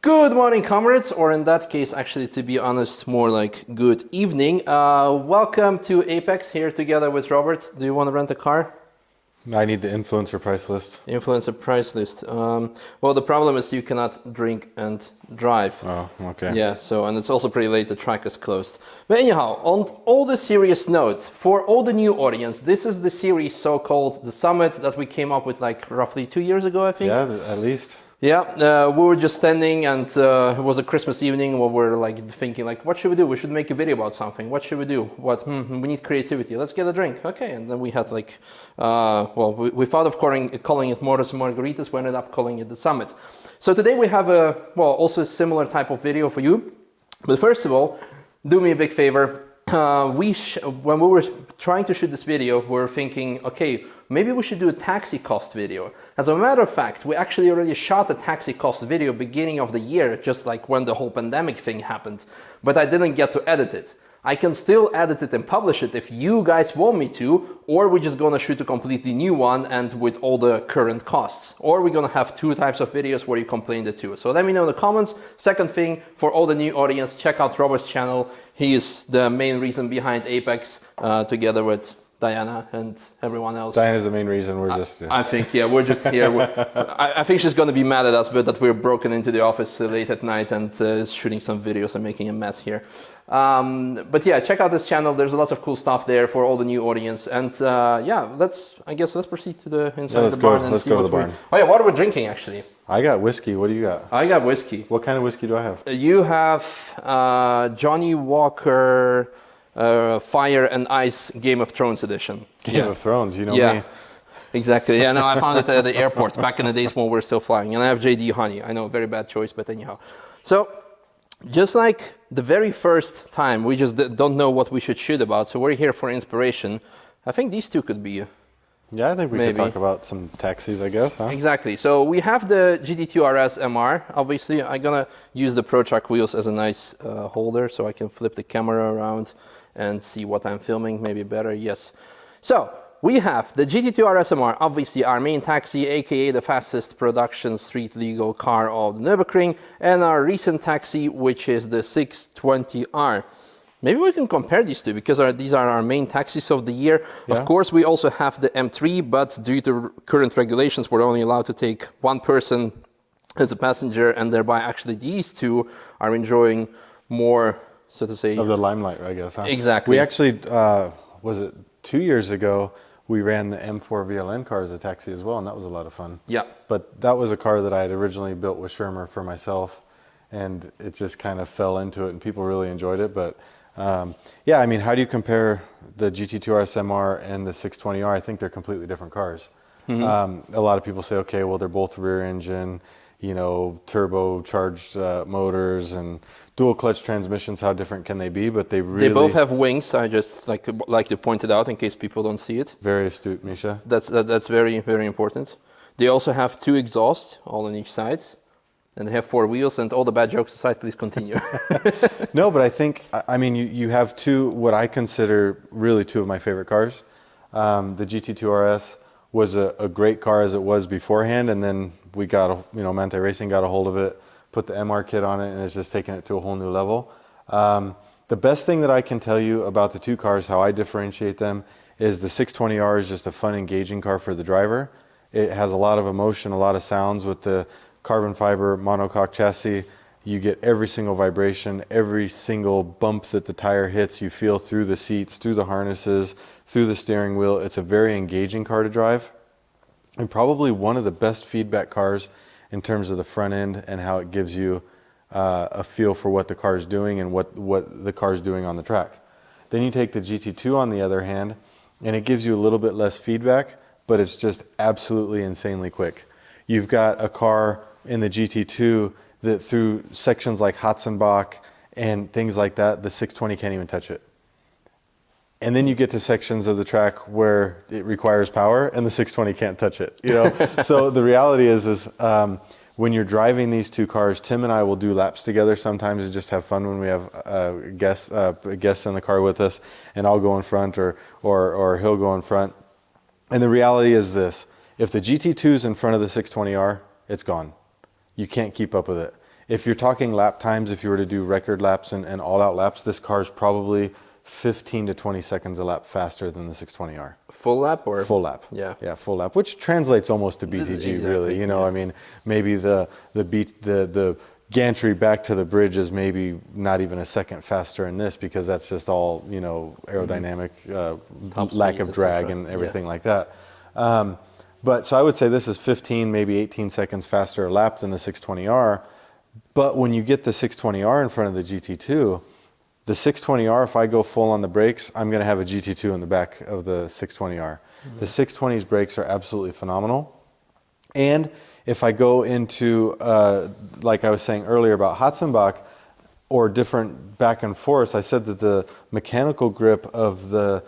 Good morning, comrades, or in that case, actually, to be honest, more like good evening. Welcome to Apex, here together with Robert. Do you want to rent a car? I need the influencer price list. Influencer price list. Well, the problem is you cannot drink and drive. Oh, okay. Yeah, and it's also pretty late, the track is closed. But anyhow, on all the serious note, for all the new audience, this is the series so-called The Summit that we came up with like roughly 2 years ago, I think. Yeah, at least. Yeah, we were just standing and it was a Christmas evening where we're like thinking like, what should we do? We should make a video about something. What should we do? We need creativity. Let's get a drink. Okay, and then we had like, we thought of calling it Moros and Margaritas. We ended up calling it The Summit. So today we have also a similar type of video for you. But first of all, do me a big favor. When we were trying to shoot this video, we were thinking, okay, maybe we should do a taxi cost video. As a matter of fact, we actually already shot a taxi cost video beginning of the year, just like when the whole pandemic thing happened, but I didn't get to edit it. I can still edit it and publish it if you guys want me to, or we're just gonna shoot a completely new one and with all the current costs. Or we're gonna have two types of videos where you complain the two. So let me know in the comments. Second thing, for all the new audience, check out Robert's channel. He is the main reason behind Apex, together with Diana and everyone else. Diana's the main reason we're just... I think, yeah, we're just here. I think she's going to be mad at us, but that we're broken into the office late at night and shooting some videos and making a mess here. But yeah, check out this channel. There's lots of cool stuff there for all the new audience. And let's proceed to the inside of the barn. Let's go to the barn. Oh yeah, what are we drinking actually? I got whiskey. What do you got? I got whiskey. What kind of whiskey do I have? You have Johnny Walker... Fire and Ice Game of Thrones edition. Game of Thrones, you know me. Exactly. Yeah, no, I found it at the airport back in the days when we were still flying. And I have JD Honey. I know, very bad choice, but anyhow. So, just like the very first time, we just don't know what we should shoot about. So we're here for inspiration. I think these two could be... Yeah, I think we could talk about some taxis, I guess. Huh? Exactly. So we have the GT2 RS MR. Obviously, I'm going to use the Pro Track wheels as a nice holder so I can flip the camera around and see what I'm filming, maybe better, yes. So, we have the GT2 RS MR, obviously our main taxi, aka the fastest production street legal car of the Nürburgring, and our recent taxi, which is the 620R. Maybe we can compare these two, because these are our main taxis of the year. Yeah. Of course, we also have the M3, but due to current regulations, we're only allowed to take one person as a passenger, and thereby actually these two are enjoying more, so to say... of the limelight, I guess, huh? Exactly. We actually, was it 2 years ago, we ran the M4 VLN car as a taxi as well, and that was a lot of fun. Yeah. But that was a car that I had originally built with Schirmer for myself, and it just kind of fell into it, and people really enjoyed it. But yeah, I mean, how do you compare the GT2 RS MR and the 620R? I think they're completely different cars. Mm-hmm. A lot of people say, okay, well, they're both rear engine, you know, turbocharged motors and dual clutch transmissions. How different can they be? But they both have wings. I just like to point it out in case people don't see it. Very astute, Misha. That's very, very important. They also have two exhausts, all on each side. And they have four wheels, and all the bad jokes aside, please continue. No, but I think, I mean, you have two, what I consider really two of my favorite cars. The GT2 RS was a great car as it was beforehand, and then we got, Manthey-Racing got a hold of it, put the MR kit on it, and it's just taken it to a whole new level. The best thing that I can tell you about the two cars, how I differentiate them, is the 620R is just a fun, engaging car for the driver. It has a lot of emotion, a lot of sounds with the carbon fiber monocoque chassis. You get every single vibration, every single bump that the tire hits, you feel through the seats, through the harnesses, through the steering wheel. It's a very engaging car to drive, and probably one of the best feedback cars in terms of the front end and how it gives you a feel for what the car is doing and what the car is doing on the track. Then you take the GT2 on the other hand, and it gives you a little bit less feedback, but it's just absolutely insanely quick. You've got a car in the GT2 that through sections like Hatzenbach and things like that, the 620 can't even touch it. And then you get to sections of the track where it requires power and the 620 can't touch it. So the reality is when you're driving these two cars, Tim and I will do laps together sometimes and just have fun when we have guests in the car with us, and I'll go in front or he'll go in front. And the reality is this: if the GT2 is in front of the 620R, it's gone. You can't keep up with it. if you're talking lap times, if you were to do record laps and all-out laps, this car is probably 15 to 20 seconds a lap faster than the 620R. Full lap or? Full lap. Yeah. Yeah, full lap, which translates almost to BTG, Exactly, really. You know, yeah. I mean, maybe the gantry back to the bridge is maybe not even a second faster in this, because that's just all, you know, aerodynamic, lack of drag and everything like that. But so I would say this is 15, maybe 18 seconds faster a lap than the 620R. But when you get the 620R in front of the GT2, the 620R, if I go full on the brakes, I'm going to have a GT2 in the back of the 620R. The 620's brakes are absolutely phenomenal. And if I go into, like I was saying earlier about Hatzenbach, or different back and forth, I said that the mechanical grip of the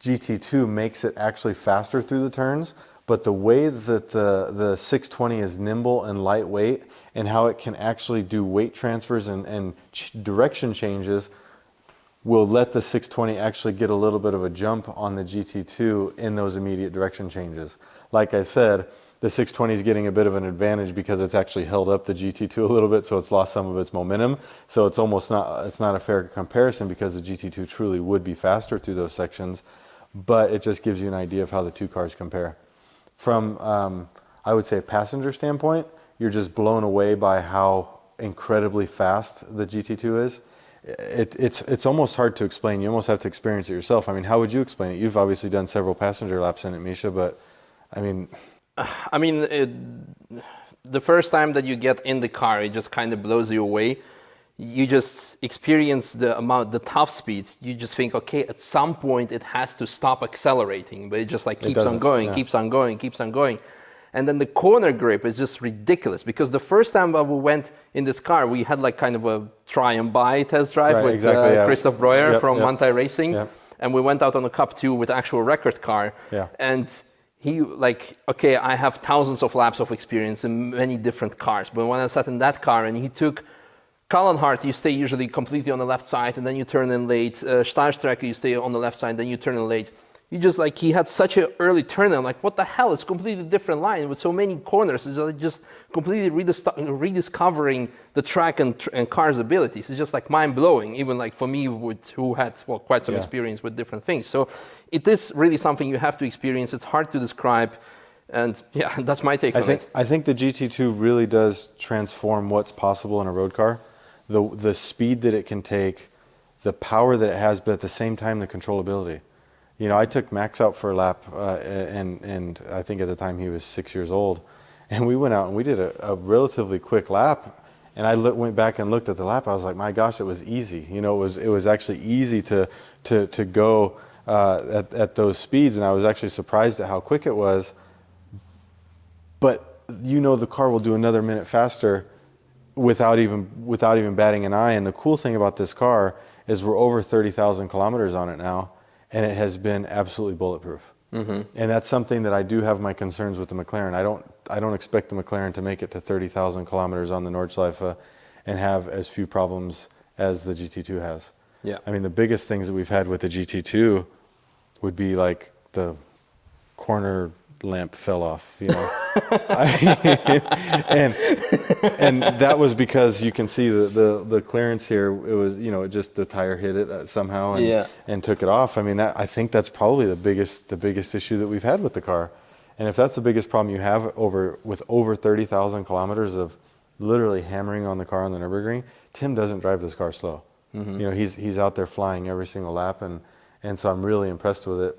GT2 makes it actually faster through the turns, but the way that the 620 is nimble and lightweight, and how it can actually do weight transfers and direction changes, will let the 620 actually get a little bit of a jump on the GT2 in those immediate direction changes. Like I said, the 620 is getting a bit of an advantage because it's actually held up the GT2 a little bit, so it's lost some of its momentum. So it's almost not a fair comparison, because the GT2 truly would be faster through those sections, but it just gives you an idea of how the two cars compare. From, I would say, a passenger standpoint, you're just blown away by how incredibly fast the GT2 is. It's almost hard to explain. You almost have to experience it yourself. I mean, how would you explain it? You've obviously done several passenger laps in it, Misha, but I mean... the first time that you get in the car, it just kind of blows you away. You just experience the top speed. You just think, okay, at some point it has to stop accelerating, but it just like keeps on going, keeps on going, keeps on going. And then the corner grip is just ridiculous, because the first time that we went in this car, we had like kind of a try and buy test drive with Christoph Breuer from Manthey-Racing. Yep. And we went out on a Cup 2 with actual record car. Yeah. And he like, okay, I have thousands of laps of experience in many different cars. But when I sat in that car and he took Cullen Hart, you stay usually completely on the left side and then you turn in late. Starstrecker, you stay on the left side, then you turn in late. You just like, he had such an early turn. I'm like, what the hell? It's a completely different line with so many corners. It's just completely rediscovering the track and car's abilities. It's just like mind blowing, even like for me, who had quite some experience with different things. So it is really something you have to experience. It's hard to describe. And yeah, that's my take on it. I think the GT2 really does transform what's possible in a road car. The speed that it can take, the power that it has, but at the same time, the controllability. You know, I took Max out for a lap, and I think at the time he was 6 years old, and we went out and we did a relatively quick lap. And I went back and looked at the lap. I was like, my gosh, it was easy. You know, it was actually easy to go at those speeds, and I was actually surprised at how quick it was. But you know, the car will do another minute faster without even batting an eye. And the cool thing about this car is we're over 30,000 kilometers on it now. And it has been absolutely bulletproof. Mm-hmm. And that's something that I do have my concerns with the McLaren. I don't expect the McLaren to make it to 30,000 kilometers on the Nordschleife and have as few problems as the GT2 has. Yeah. I mean, the biggest things that we've had with the GT2 would be like the corner lamp fell off, you know. and that was because you can see the clearance here. It was, you know, just the tire hit it somehow and took it off. I mean, I think that's probably the biggest issue that we've had with the car. And if that's the biggest problem you have with over 30,000 kilometers of literally hammering on the car on the Nürburgring, Tim doesn't drive this car slow. Mm-hmm. You know, he's out there flying every single lap, and so I'm really impressed with it.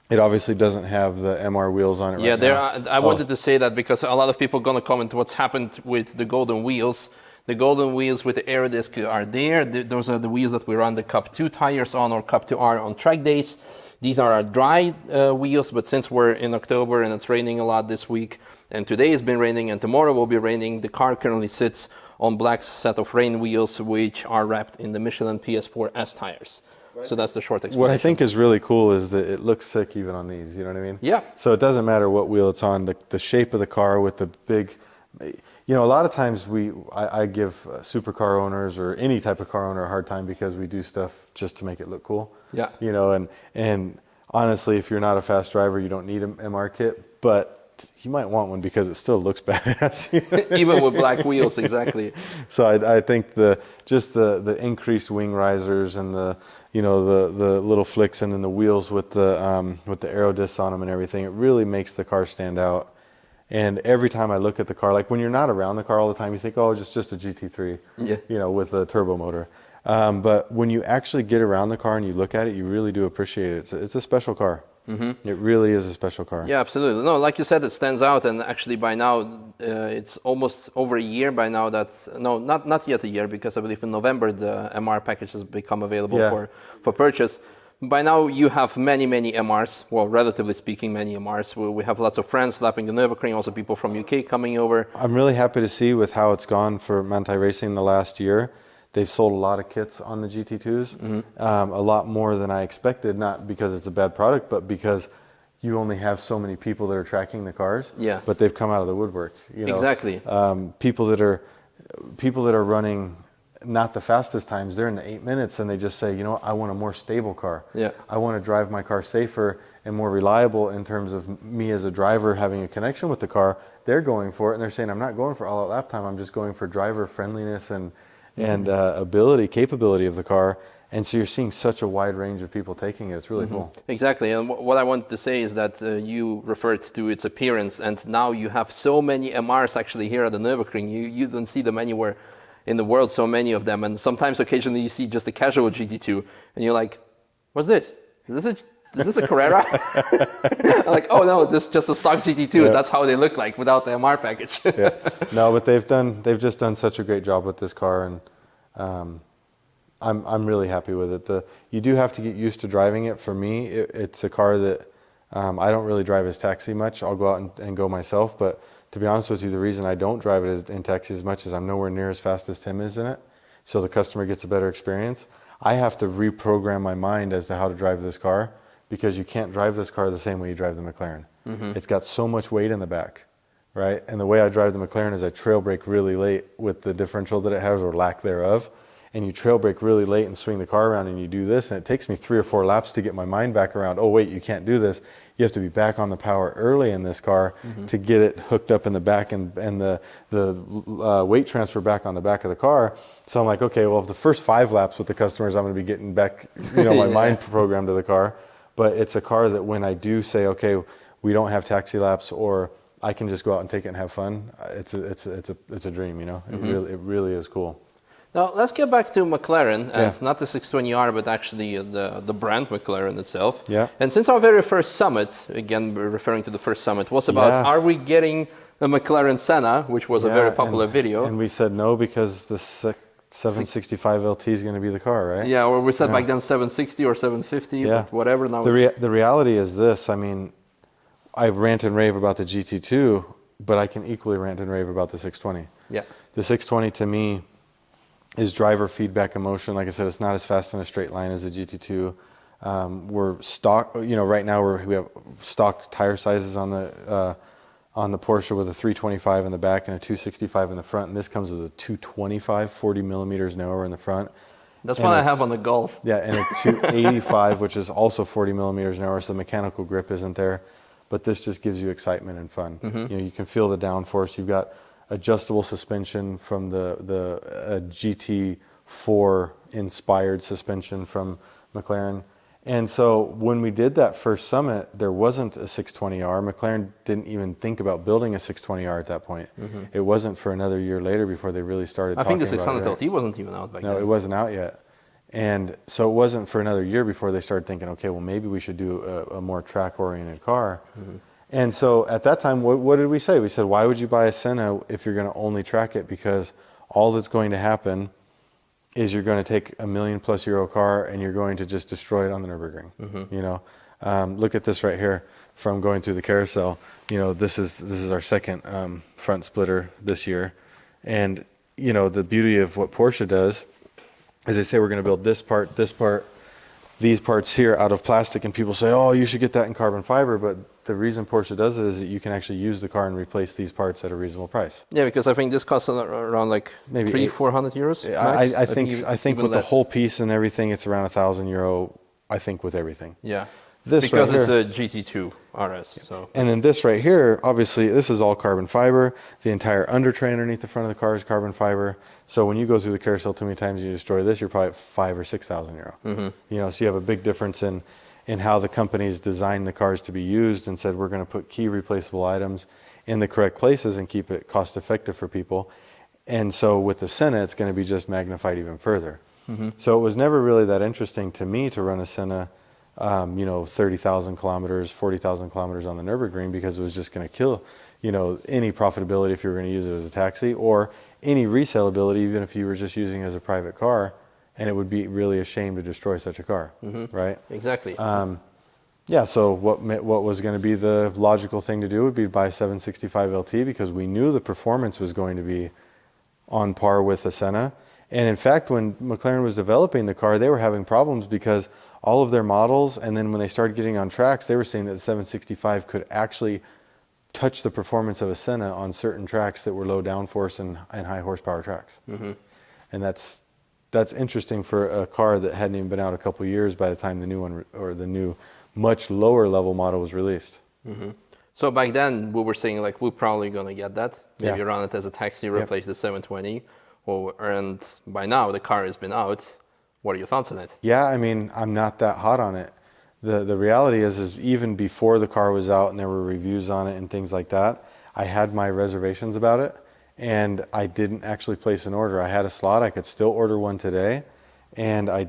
It obviously doesn't have the MR wheels on it right now. I wanted to say that because a lot of people are going to comment what's happened with the golden wheels. The golden wheels with the Aerodisc are there. Those are the wheels that we run the Cup 2 tires on, or Cup 2R on track days. These are our dry wheels, but since we're in October and it's raining a lot this week, and today has been raining and tomorrow will be raining, the car currently sits on black set of rain wheels, which are wrapped in the Michelin PS4 S tires. So that's the short explanation. What I think is really cool is that it looks sick even on these, you know what I mean? Yeah. So it doesn't matter what wheel it's on, the shape of the car with the big, you know, a lot of times I give supercar owners or any type of car owner a hard time because we do stuff just to make it look cool. Yeah. You know, and honestly, if you're not a fast driver, you don't need an MR kit, but you might want one because it still looks badass. Even with black wheels, exactly. So I think the increased wing risers and the little flicks and then the wheels with the aero discs on them and everything, it really makes the car stand out. And every time I look at the car, like when you're not around the car all the time, you think, oh, it's just a GT3, with a turbo motor. But when you actually get around the car and you look at it, you really do appreciate it. It's a special car. Mm-hmm. It really is a special car. Yeah, absolutely. No, like you said, it stands out. And actually by now, it's almost over a year by now not yet a year, because I believe in November the MR package has become available for purchase. By now you have many MRs, well, relatively speaking, many MRs. We have lots of friends lapping the Nürburgring, also people from UK coming over. I'm really happy to see with how it's gone for Manthey-Racing the last year. They've sold a lot of kits on the GT2s, a lot more than I expected, not because it's a bad product, but because you only have so many people that are tracking the cars. Yeah. But they've come out of the woodwork. Exactly. People that are running not the fastest times, they're in the 8 minutes and they just say, I want a more stable car. Yeah. I want to drive my car safer and more reliable in terms of me as a driver having a connection with the car. They're going for it and they're saying, I'm not going for all-out lap time, I'm just going for driver friendliness and capability of the car. And so you're seeing such a wide range of people taking it. It's really cool. Exactly. And what I wanted to say is that you referred to its appearance, and now you have so many MRs actually here at the Nürburgring. You don't see them anywhere in the world, so many of them. And sometimes occasionally you see just a casual GT2 and you're like, what's this? Is this a Carrera? I'm like, oh no, this is just a stock GT2. Yeah. That's how they look like without the MR package. Yeah. No, but they've just done such a great job with this car, and I'm really happy with it. You do have to get used to driving it. For me, it's a car that I don't really drive as taxi much. I'll go out and go myself, but to be honest with you, the reason I don't drive it in taxi as much is I'm nowhere near as fast as Tim is in it, so the customer gets a better experience. I have to reprogram my mind as to how to drive this car, because you can't drive this car the same way you drive the McLaren. Mm-hmm. It's got so much weight in the back, right? And the way I drive the McLaren is I trail brake really late with the differential that it has, or lack thereof. And you trail brake really late and swing the car around and you do this, and it takes me 3 or 4 laps to get my mind back around, oh wait, you can't do this. You have to be back on the power early in this car to get it hooked up in the back and the weight transfer back on the back of the car. So I'm like, okay, well, the first 5 laps with the customers, I'm going to be getting back, my mind programmed to the car. But it's a car that when I do say, okay, we don't have taxi laps, or I can just go out and take it and have fun, it's a dream, It really is cool. Now, let's get back to McLaren, and not the 620R, but actually the brand McLaren itself. Yeah. And since our very first summit, again, we're referring to the first summit, was about, are we getting a McLaren Senna, which was a very popular video. And we said no because the 765 LT is going to be the car, right? Yeah, or we said back then 760 or 750, but whatever. Now the reality is this. I mean, I rant and rave about the GT2, but I can equally rant and rave about the 620. Yeah. The 620 to me is driver feedback emotion. Like I said, it's not as fast in a straight line as the GT2. We're stock, right now we have stock tire sizes on the Porsche with a 325 in the back and a 265 in the front. And this comes with a 225, 40 millimeters narrower in the front. That's what I have on the Golf. Yeah, and a 285, which is also 40 millimeters narrower, so the mechanical grip isn't there. But this just gives you excitement and fun. Mm-hmm. You can feel the downforce. You've got adjustable suspension from the GT4 inspired suspension from McLaren. And so when we did that first summit, there wasn't a 620R. McLaren didn't even think about building a 620R at that point. Mm-hmm. It wasn't for another year later before they really started talking about it. I think the 600 LT wasn't even out back then. No, it wasn't out yet. And so it wasn't for another year before they started thinking, okay, well, maybe we should do a more track-oriented car. Mm-hmm. And so at that time, what did we say? We said, why would you buy a Senna if you're going to only track it? Because all that's going to happen is you're going to take a €1 million+ car and you're going to just destroy it on the Nürburgring. Mm-hmm. Look at this right here from going through the carousel. This is our second front splitter this year. And, the beauty of what Porsche does is they say we're going to build this part, these parts here out of plastic, and people say, oh, you should get that in carbon fiber, but the reason Porsche does it is that you can actually use the car and replace these parts at a reasonable price. Yeah, because I think this costs around like maybe €300-400 max. I think with the whole piece and everything, it's around €1,000, I think, with everything. Yeah. This because right it's here, a GT2 RS. So and then this right here, obviously, this is all carbon fiber. The entire under tray underneath the front of the car is carbon fiber. So when you go through the carousel too many times and you destroy this, you're probably at 5,000 or 6,000 euro. You know, so you have a big difference in how the companies designed the cars to be used and said we're going to put key replaceable items in the correct places and keep it cost effective for people. And so with the Senna, it's going to be just magnified even further. So it was never really that interesting to me to run a Senna, you know, 30,000 kilometers, 40,000 kilometers on the Nürburgring, because it was just going to kill, you know, any profitability if you were going to use it as a taxi, or any resaleability, even if you were just using it as a private car, and it would be really a shame to destroy such a car, right? exactly. Yeah, so what was going to be the logical thing to do would be to buy 765 LT, because we knew the performance was going to be on par with the Senna. And in fact, when McLaren was developing the car, they were having problems because all of their models, and then when they started getting on tracks, they were saying that the 765 could actually touch the performance of a Senna on certain tracks that were low downforce and high horsepower tracks. And that's interesting for a car that hadn't even been out a couple of years by the time the new one, or the new much lower level model, was released. So back then we were saying like we're probably gonna get that. Maybe Yeah. run it as a taxi, replace the 720, and by now the car has been out. What are your thoughts on it? Yeah, I mean, I'm not that hot on it. The reality is even before the car was out and there were reviews on it and things like that, I had my reservations about it, and I didn't actually place an order. I had a slot. I could still order one today, and I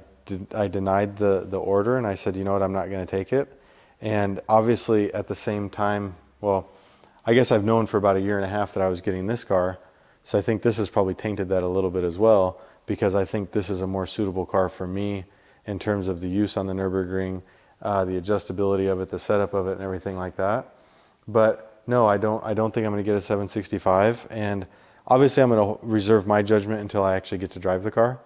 denied the order, and I said, you know what, I'm not going to take it. And obviously at the same time, well, I guess I've known for about a year and a half that I was getting this car, so I think this has probably tainted that a little bit as well, because I think this is a more suitable car for me in terms of the use on the Nürburgring, the adjustability of it, the setup of it, and everything like that. But no, I don't think I'm going to get a 765, and obviously I'm going to reserve my judgment until I actually get to drive the car,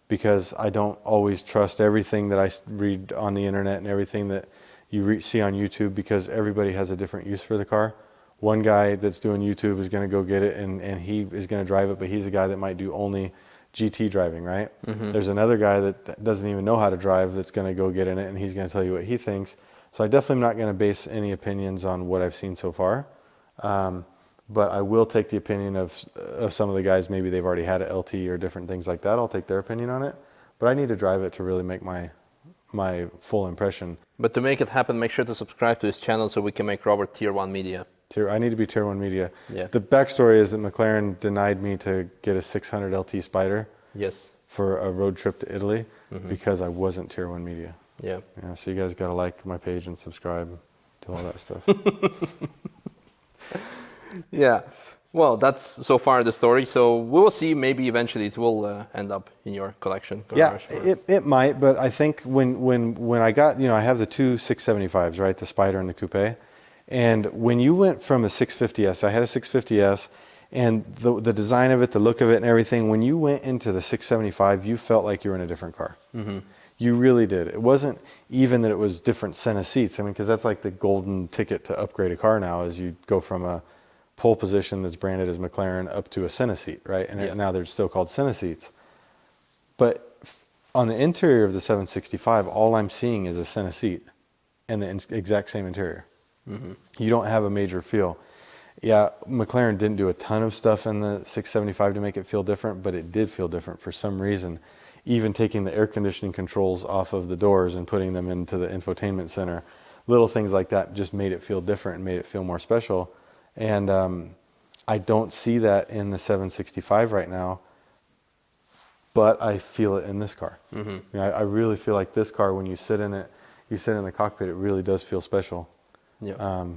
because I don't always trust everything that I read on the internet and everything that you see on YouTube, because everybody has a different use for the car. One guy that's doing YouTube is going to go get it and he is going to drive it, but he's a guy that might do only GT driving, right? There's another guy that doesn't even know how to drive that's going to go get in it, and he's going to tell you what he thinks. So I definitely am not going to base any opinions on what I've seen so far. But I will take the opinion of some of the guys. Maybe they've already had a LT or different things like that. I'll take their opinion on it. But I need to drive it to really make my full impression. But to make it happen, make sure to subscribe to his channel so we can make Robert Tier 1 media. I need to be Tier 1 media. Yeah. The backstory is that McLaren denied me to get a 600 LT Spider for a road trip to Italy because I wasn't Tier 1 media. Yeah. So you guys got to like my page and subscribe, do all that stuff. Yeah. Well, that's so far the story. So we will see. Maybe eventually it will end up in your collection. Yeah, it might. But I think when I got, I have the two 675s, right? The Spider and the Coupe. And when you went from a 650S, I had a 650S, and the design of it, the look of it and everything, when you went into the 675, you felt like you were in a different car. You really did. It wasn't even that it was different Senna seats. I mean, because that's like the golden ticket to upgrade a car now, is you go from a pole position that's branded as McLaren up to a Senna seat, right? And now they're still called Senna seats. But on the interior of the 765, all I'm seeing is a Senna seat and the exact same interior. You don't have a major feel. Yeah, McLaren didn't do a ton of stuff in the 675 to make it feel different, but it did feel different for some reason. Even taking the air conditioning controls off of the doors and putting them into the infotainment center, little things like that just made it feel different and made it feel more special. And I don't see that in the 765 right now, but I feel it in this car. I really feel like this car, when you sit in it, you sit in the cockpit, it really does feel special. Yeah.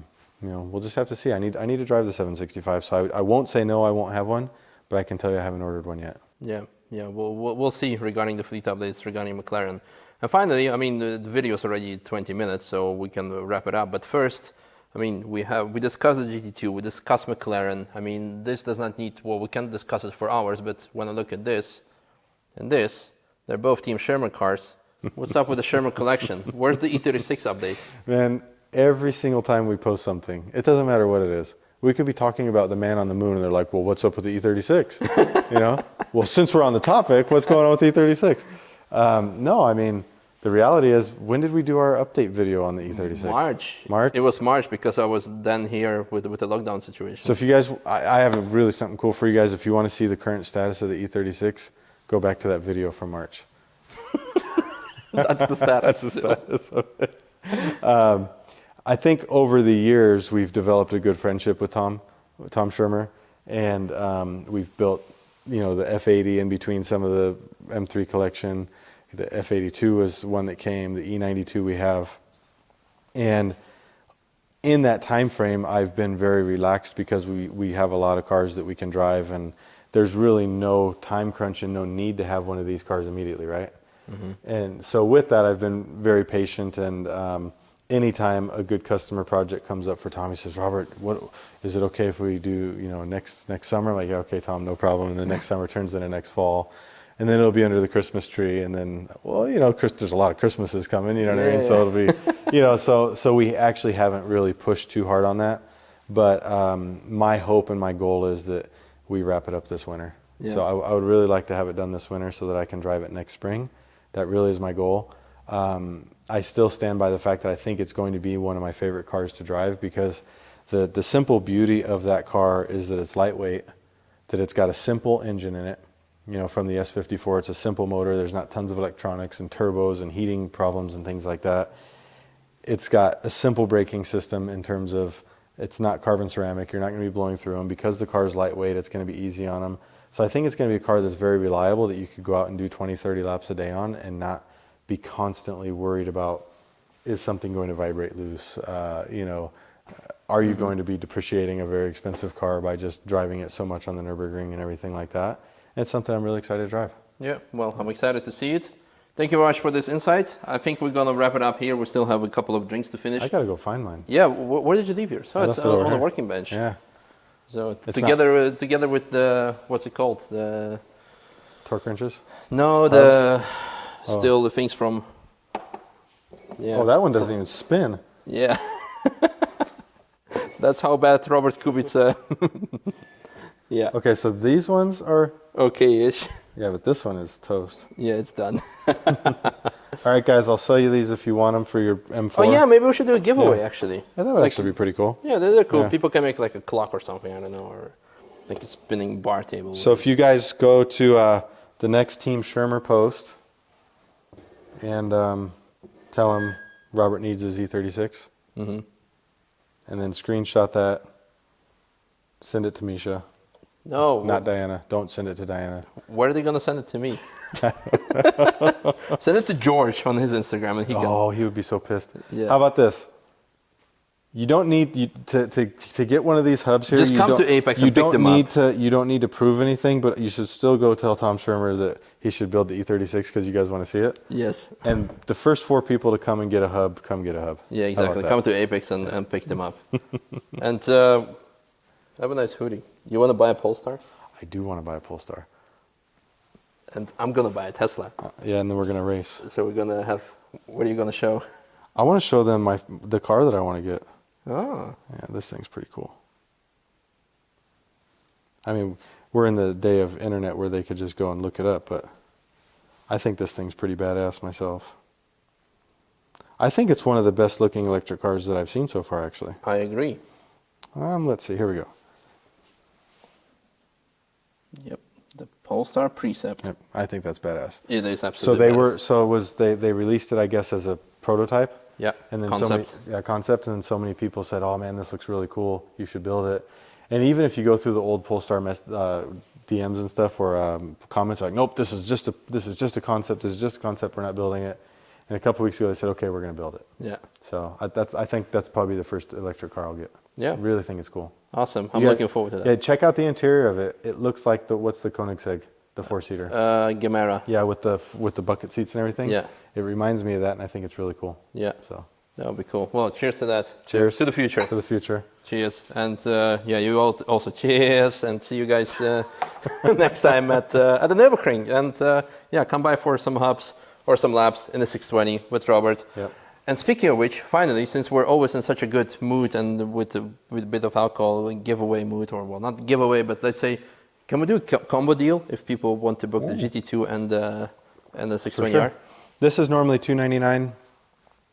We'll just have to see. I need to drive the 765, so I won't say no, I won't have one, but I can tell you I haven't ordered one yet. Yeah. We'll see regarding the fleet updates regarding McLaren. And finally, I mean, the video is already 20 minutes, so we can wrap it up. But first, I mean, we discussed the GT2, we discussed McLaren. I mean, this does not need, we can discuss it for hours, but when I look at this and this, they're both Team Sherman cars. What's up with the Sherman collection? Where's the E36 update? Man, every single time we post something, it doesn't matter what it is. We could be talking about the man on the moon, and they're like, well, what's up with the E36? Well, since we're on the topic, what's going on with the E36? No, I mean, the reality is, when did we do our update video on the E36? March. March? It was March because I was then here with the lockdown situation. So if you guys, I have really something cool for you guys. If you want to see the current status of the E36, go back to that video from March. That's the status. That's the status of it. I think over the years we've developed a good friendship with Tom Schirmer, and we've built, the F80 in between some of the M3 collection. The F82 was one that came. The E92 we have, and in that time frame, I've been very relaxed because we have a lot of cars that we can drive, and there's really no time crunch and no need to have one of these cars immediately, right? Mm-hmm. And so with that, I've been very patient, and anytime a good customer project comes up for Tom, he says, Robert, what is it okay if we do, next summer? I'm like, yeah, okay, Tom, no problem. And the next summer turns into next fall. And then it'll be under the Christmas tree. And then, there's a lot of Christmases coming, you know what I mean? So it'll be, so we actually haven't really pushed too hard on that. But my hope and my goal is that we wrap it up this winter. Yeah. So I would really like to have it done this winter so that I can drive it next spring. That really is my goal. I still stand by the fact that I think it's going to be one of my favorite cars to drive, because the simple beauty of that car is that it's lightweight, that it's got a simple engine in it. From the S54, it's a simple motor. There's not tons of electronics and turbos and heating problems and things like that. It's got a simple braking system in terms of it's not carbon ceramic. You're not going to be blowing through them. Because the car is lightweight, it's going to be easy on them. So I think it's going to be a car that's very reliable, that you could go out and do 20, 30 laps a day on and not be constantly worried about, is something going to vibrate loose? Are you going to be depreciating a very expensive car by just driving it so much on the Nürburgring and everything like that? It's something I'm really excited to drive. Yeah, well, I'm excited to see it. Thank you very much for this insight. I think we're going to wrap it up here. We still have a couple of drinks to finish. I got to go find mine. Yeah, where did you leave yours? Oh, it's on the working bench. Yeah. So together with the, what's it called? The torque wrenches? No, still the things from... Yeah. Oh, that one doesn't even spin. Yeah. That's how bad Robert Kubica... Yeah. Okay, so these ones are okay-ish. Yeah, but this one is toast. Yeah, it's done. All right, guys, I'll sell you these if you want them for your M4. Oh, yeah, maybe we should do a giveaway, actually. Yeah, that would actually be pretty cool. Yeah, they're cool. Yeah. People can make like a clock or something, I don't know, or like a spinning bar table. So if you guys go to the next Team Schirmer post and tell him Robert needs his E36, and then screenshot that, send it to Misha. No. Not Diana. Don't send it to Diana. Where are they going to send it to me? Send it to George on his Instagram, and he can... Oh, he would be so pissed. Yeah. How about this? You don't need to get one of these hubs here. Just come to Apex and pick them up. You don't need to prove anything, but you should still go tell Tom Schirmer that he should build the E36 because you guys want to see it. Yes. And the first 4 people to come and get a hub, come get a hub. Yeah, exactly. Come to Apex and pick them up. And have a nice hoodie. You want to buy a Polestar? I do want to buy a Polestar. And I'm going to buy a Tesla. Yeah, and then we're going to race. So we're going to have... What are you going to show? I want to show them the car that I want to get. Oh. Yeah, this thing's pretty cool. I mean, we're in the day of internet where they could just go and look it up, but I think this thing's pretty badass myself. I think it's one of the best looking electric cars that I've seen so far, actually. I agree. Let's see, here we go. Yep, the Polestar Precept. Yep, I think that's badass. It is absolutely. So they released it, I guess, as a prototype. Yeah. And then concept, and then so many people said, "Oh man, this looks really cool. You should build it." And even if you go through the old Polestar DMs and stuff, or comments like, "Nope, this is just a concept. This is just a concept. We're not building it." And a couple of weeks ago, they said, "Okay, we're going to build it." Yeah. So I think that's probably the first electric car I'll get. Yeah. I really think it's cool. Awesome. I'm looking forward to that. Yeah, check out the interior of it. It looks like what's the Koenigsegg, the 4-seater? Gemera. Yeah, with the bucket seats and everything. Yeah. It reminds me of that, and I think it's really cool. Yeah. So that would be cool. Well, cheers to that. Cheers to the future. To the future. Cheers. And you all also cheers, and see you guys next time at the Nürburgring. And come by for some hubs or some laps in the 620 with Robert. Yeah. And speaking of which, finally, since we're always in such a good mood and with a bit of alcohol, giveaway mood, or well, not giveaway, but let's say, can we do a combo deal if people want to book the GT2 and the 620R? Sure. This is normally $299.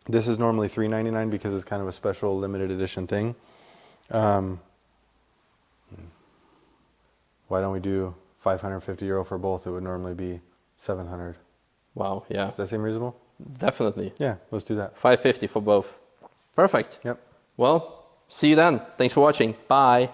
This is normally $399 because it's kind of a special limited edition thing. Why don't we do €550 for both? It would normally be 700. Wow, yeah. Does that seem reasonable? Definitely. Yeah, let's do that. 550 for both. Perfect. Yep. Well, see you then. Thanks for watching. Bye.